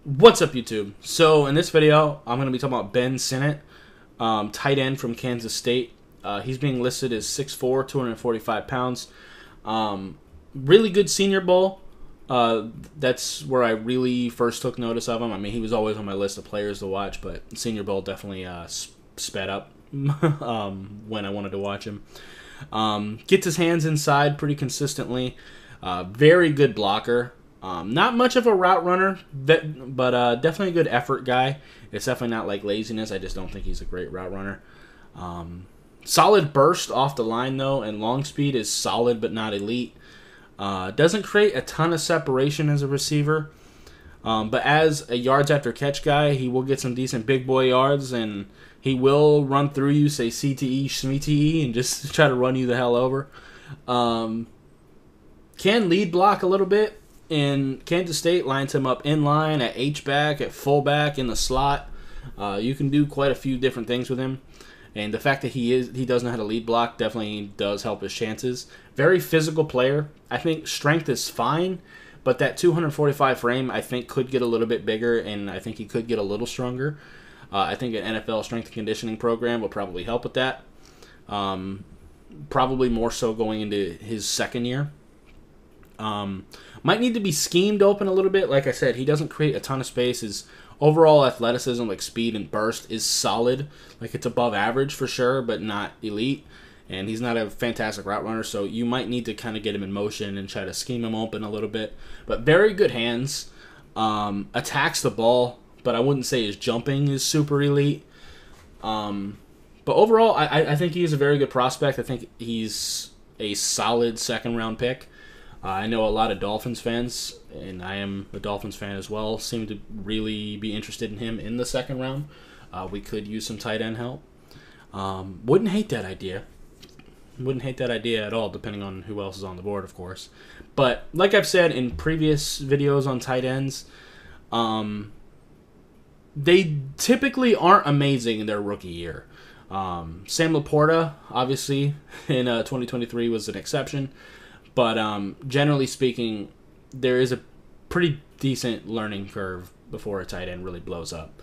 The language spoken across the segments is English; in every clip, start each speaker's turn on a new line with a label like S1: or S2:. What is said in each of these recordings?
S1: What's up, YouTube? So in this video, I'm going to be talking about Ben Sinnot, tight end from Kansas State. He's being listed as 6'4", 245 pounds. Really good Senior Bowl. That's where I really first took notice of him. I mean, he was always on my list of players to watch, but Senior Bowl definitely sped up when I wanted to watch him. Gets his hands inside pretty consistently. Very good blocker. Not much of a route runner, but definitely a good effort guy. It's definitely not like laziness. I just don't think he's a great route runner. Solid burst off the line, though, and long speed is solid but not elite. Doesn't create a ton of separation as a receiver. But as a yards after catch guy, he will get some decent big boy yards, and he will run through you, say CTE, SMTE, and just try to run you the hell over. Can lead block a little bit. And Kansas State lines him up in line, at H-back, at fullback, in the slot. You can do quite a few different things with him. And the fact that he does know how to lead block definitely does help his chances. Very physical player. I think strength is fine, but that 245 frame I think could get a little bit bigger, and I think he could get a little stronger. I think an NFL strength and conditioning program will probably help with that. Probably more so going into his second year. Might need to be schemed open a little bit. Like I said, he doesn't create a ton of space. His overall athleticism, like speed and burst, is solid. Like, it's above average for sure, but not elite. And he's not a fantastic route runner, so you might need to kind of get him in motion and try to scheme him open a little bit. But very good hands. Attacks the ball, but I wouldn't say his jumping is super elite. But overall, I think he's a very good prospect. I think he's a solid second-round pick. I know a lot of Dolphins fans, and I am a Dolphins fan as well, seem to really be interested in him in the second round. We could use some tight end help. Wouldn't hate that idea. Wouldn't hate that idea at all, depending on who else is on the board, of course. But like I've said in previous videos on tight ends, they typically aren't amazing in their rookie year. Sam Laporta, obviously, in 2023 was an exception. But generally speaking, there is a pretty decent learning curve before a tight end really blows up,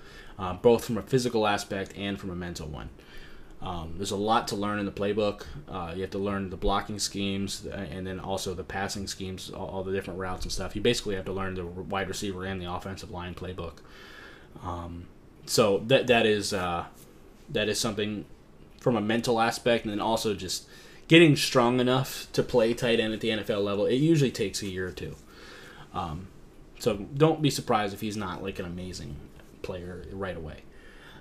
S1: both from a physical aspect and from a mental one. There's a lot to learn in the playbook. You have to learn the blocking schemes and then also the passing schemes, all the different routes and stuff. You basically have to learn the wide receiver and the offensive line playbook. So that is something from a mental aspect, and then also just getting strong enough to play tight end at the NFL level. It usually takes a year or two. So don't be surprised if he's not like an amazing player right away.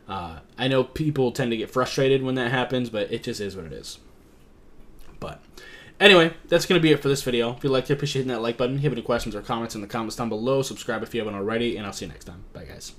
S1: I know people tend to get frustrated when that happens, but it just is what it is. But anyway, that's going to be it for this video. If you liked it, appreciate hitting that like button. If you have any questions or comments in the comments down below, subscribe if you haven't already, and I'll see you next time. Bye, guys.